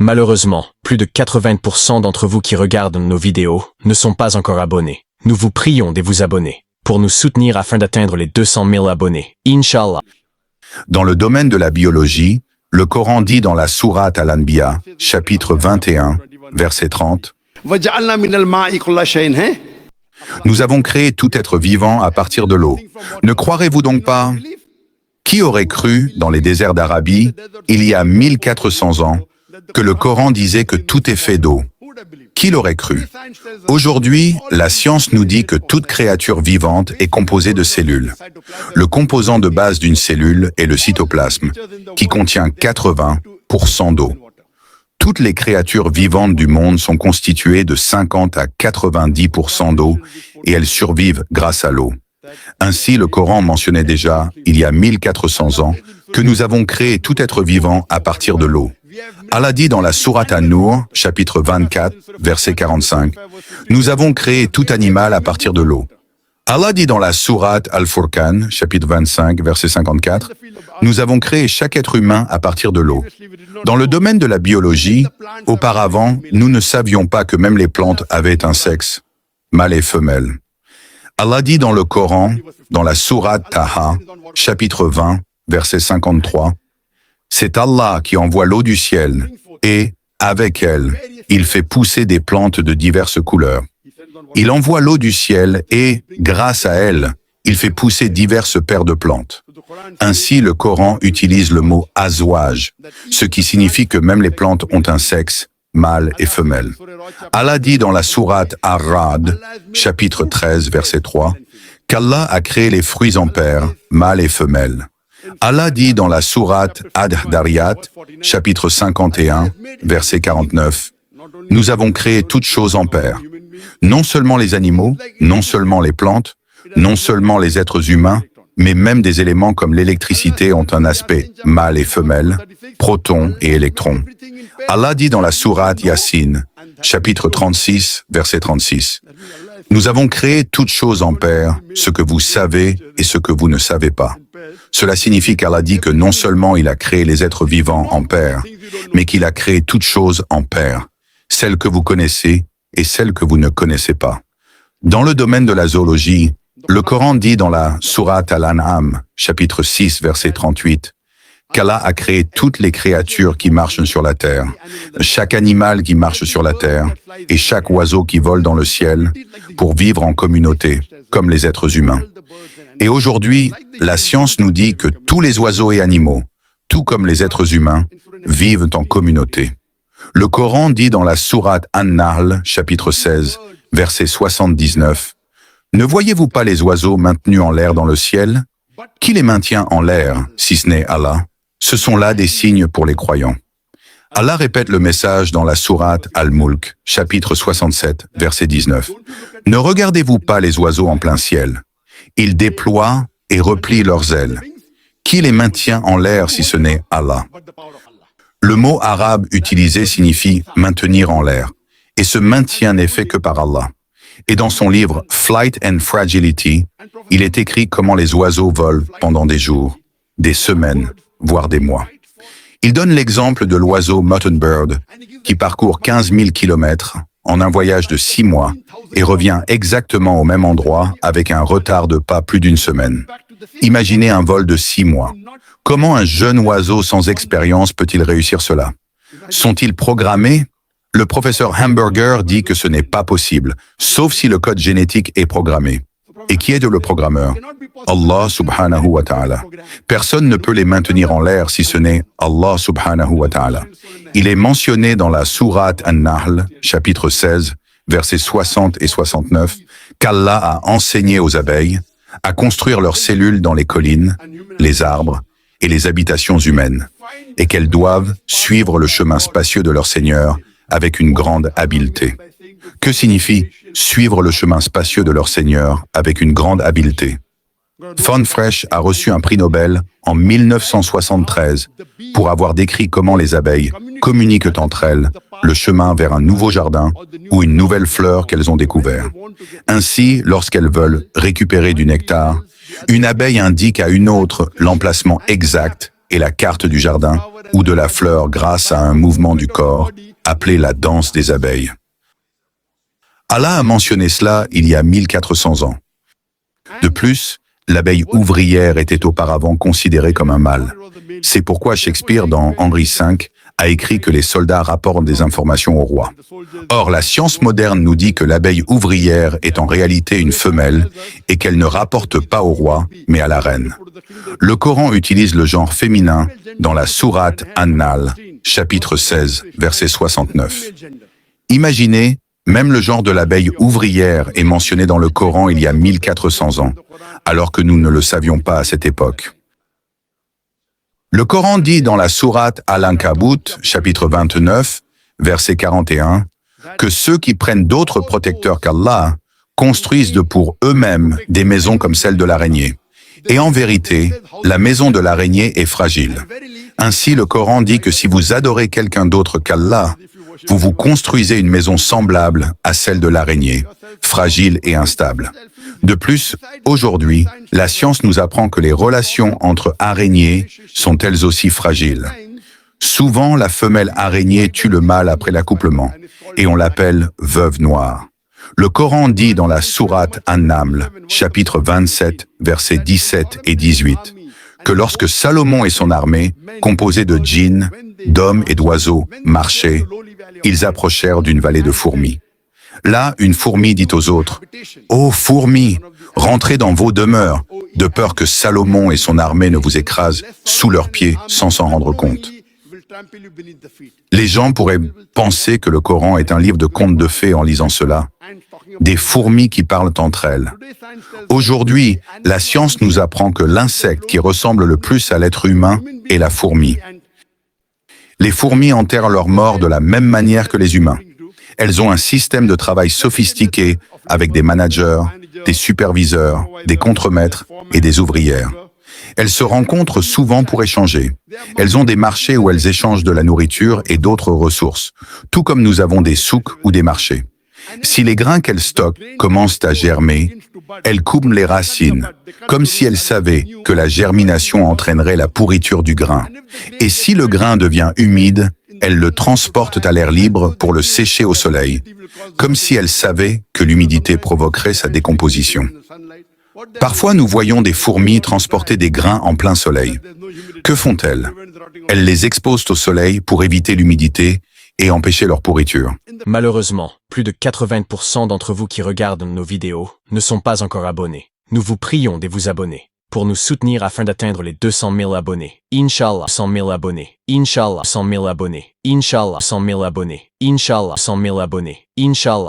Malheureusement, plus de 80% d'entre vous qui regardent nos vidéos ne sont pas encore abonnés. Nous vous prions de vous abonner pour nous soutenir afin d'atteindre les 200 000 abonnés. Inch'Allah. Dans le domaine de la biologie, le Coran dit dans la sourate Al-Anbiya, chapitre 21, verset 30, « Nous avons créé tout être vivant à partir de l'eau. Ne croirez-vous donc pas? Qui aurait cru, dans les déserts d'Arabie, il y a 1400 ans, que le Coran disait que tout est fait d'eau? Qui l'aurait cru? Aujourd'hui, la science nous dit que toute créature vivante est composée de cellules. Le composant de base d'une cellule est le cytoplasme, qui contient 80% d'eau. Toutes les créatures vivantes du monde sont constituées de 50 à 90% d'eau et elles survivent grâce à l'eau. Ainsi, le Coran mentionnait déjà, il y a 1400 ans, que nous avons créé tout être vivant à partir de l'eau. Allah dit dans la sourate An-Nur, chapitre 24, verset 45, « Nous avons créé tout animal à partir de l'eau. » Allah dit dans la sourate Al-Furqan, chapitre 25, verset 54, « Nous avons créé chaque être humain à partir de l'eau. » Dans le domaine de la biologie, auparavant, nous ne savions pas que même les plantes avaient un sexe, mâle et femelle. Allah dit dans le Coran, dans la sourate Taha, chapitre 20, verset 53, « C'est Allah qui envoie l'eau du ciel, et, avec elle, il fait pousser des plantes de diverses couleurs. Il envoie l'eau du ciel et, grâce à elle, il fait pousser diverses paires de plantes. » Ainsi, le Coran utilise le mot « azwaj », ce qui signifie que même les plantes ont un sexe, mâle et femelle. Allah dit dans la sourate Ar-Ra'd, chapitre 13, verset 3, qu'Allah a créé les fruits en paires, mâles et femelles. Allah dit dans la sourate Ad-Dariyat, chapitre 51, verset 49, « Nous avons créé toutes choses en paires, non seulement les animaux, non seulement les plantes, non seulement les êtres humains, mais même des éléments comme l'électricité ont un aspect mâle et femelle, protons et électrons. » Allah dit dans la sourate Yassine, chapitre 36, verset 36, « Nous avons créé toutes choses en paires, ce que vous savez et ce que vous ne savez pas. » Cela signifie qu'Allah dit que non seulement il a créé les êtres vivants en paires, mais qu'il a créé toutes choses en paires, celles que vous connaissez et celles que vous ne connaissez pas. Dans le domaine de la zoologie, le Coran dit dans la sourate Al-An'am, chapitre 6, verset 38, qu'Allah a créé toutes les créatures qui marchent sur la terre, chaque animal qui marche sur la terre et chaque oiseau qui vole dans le ciel pour vivre en communauté, comme les êtres humains. Et aujourd'hui, la science nous dit que tous les oiseaux et animaux, tout comme les êtres humains, vivent en communauté. Le Coran dit dans la sourate An-Nahl, chapitre 16, verset 79, « Ne voyez-vous pas les oiseaux maintenus en l'air dans le ciel? Qui les maintient en l'air, si ce n'est Allah? Ce sont là des signes pour les croyants. » Allah répète le message dans la sourate Al-Mulk, chapitre 67, verset 19. « Ne regardez-vous pas les oiseaux en plein ciel? Ils déploient et replient leurs ailes. Qui les maintient en l'air si ce n'est Allah? » Le mot arabe utilisé signifie « maintenir en l'air », et ce maintien n'est fait que par Allah. Et dans son livre « Flight and Fragility », il est écrit comment les oiseaux volent pendant des jours, des semaines, voire des mois. Il donne l'exemple de l'oiseau Mutton Bird, qui parcourt 15 000 kilomètres en un voyage de 6 mois et revient exactement au même endroit avec un retard de pas plus d'une semaine. Imaginez un vol de 6 mois. Comment un jeune oiseau sans expérience peut-il réussir cela? Sont-ils programmés? Le professeur Hamburger dit que ce n'est pas possible, sauf si le code génétique est programmé. Et qui est le programmeur? Allah subhanahu wa ta'ala. Personne ne peut les maintenir en l'air si ce n'est Allah subhanahu wa ta'ala. Il est mentionné dans la sourate An-Nahl, chapitre 16, versets 60 et 69, qu'Allah a enseigné aux abeilles à construire leurs cellules dans les collines, les arbres et les habitations humaines, et qu'elles doivent suivre le chemin spacieux de leur Seigneur avec une grande habileté. Que signifie suivre le chemin spacieux de leur Seigneur avec une grande habileté? Von Fresh a reçu un prix Nobel en 1973 pour avoir décrit comment les abeilles communiquent entre elles le chemin vers un nouveau jardin ou une nouvelle fleur qu'elles ont découvert. Ainsi, lorsqu'elles veulent récupérer du nectar, une abeille indique à une autre l'emplacement exact et la carte du jardin ou de la fleur grâce à un mouvement du corps appelé la danse des abeilles. Allah a mentionné cela il y a 1400 ans. De plus, l'abeille ouvrière était auparavant considérée comme un mâle. C'est pourquoi Shakespeare, dans Henri V, a écrit que les soldats rapportent des informations au roi. Or, la science moderne nous dit que l'abeille ouvrière est en réalité une femelle et qu'elle ne rapporte pas au roi, mais à la reine. Le Coran utilise le genre féminin dans la sourate An-Nahl, chapitre 16, verset 69. Imaginez, même le genre de l'abeille ouvrière est mentionné dans le Coran il y a 1400 ans, alors que nous ne le savions pas à cette époque. Le Coran dit dans la sourate Al-Ankabut, chapitre 29, verset 41, que ceux qui prennent d'autres protecteurs qu'Allah construisent de pour eux-mêmes des maisons comme celle de l'araignée. Et en vérité, la maison de l'araignée est fragile. Ainsi, le Coran dit que si vous adorez quelqu'un d'autre qu'Allah, vous vous construisez une maison semblable à celle de l'araignée, fragile et instable. De plus, aujourd'hui, la science nous apprend que les relations entre araignées sont elles aussi fragiles. Souvent, la femelle araignée tue le mâle après l'accouplement, et on l'appelle veuve noire. Le Coran dit dans la sourate An-Naml, chapitre 27, versets 17 et 18, que lorsque Salomon et son armée, composée de djinns, d'hommes et d'oiseaux, marchaient, ils approchèrent d'une vallée de fourmis. Là, une fourmi dit aux autres, « Ô fourmis, rentrez dans vos demeures, de peur que Salomon et son armée ne vous écrasent sous leurs pieds sans s'en rendre compte. » Les gens pourraient penser que le Coran est un livre de contes de fées en lisant cela. Des fourmis qui parlent entre elles. Aujourd'hui, la science nous apprend que l'insecte qui ressemble le plus à l'être humain est la fourmi. Les fourmis enterrent leurs morts de la même manière que les humains. Elles ont un système de travail sophistiqué avec des managers, des superviseurs, des contremaîtres et des ouvrières. Elles se rencontrent souvent pour échanger. Elles ont des marchés où elles échangent de la nourriture et d'autres ressources, tout comme nous avons des souks ou des marchés. Si les grains qu'elles stockent commencent à germer, elles coupent les racines, comme si elles savaient que la germination entraînerait la pourriture du grain. Et si le grain devient humide, elles le transportent à l'air libre pour le sécher au soleil, comme si elles savaient que l'humidité provoquerait sa décomposition. Parfois, nous voyons des fourmis transporter des grains en plein soleil. Que font-elles? Elles les exposent au soleil pour éviter l'humidité et empêcher leur pourriture. Malheureusement, plus de 80% d'entre vous qui regardent nos vidéos ne sont pas encore abonnés. Nous vous prions de vous abonner pour nous soutenir afin d'atteindre les 200 000 abonnés. Inch'Allah, 100 000 abonnés. Inch'Allah, 100 000 abonnés. Inch'Allah, 100 000 abonnés. Inch'Allah, 100 000 abonnés. Inch'Allah.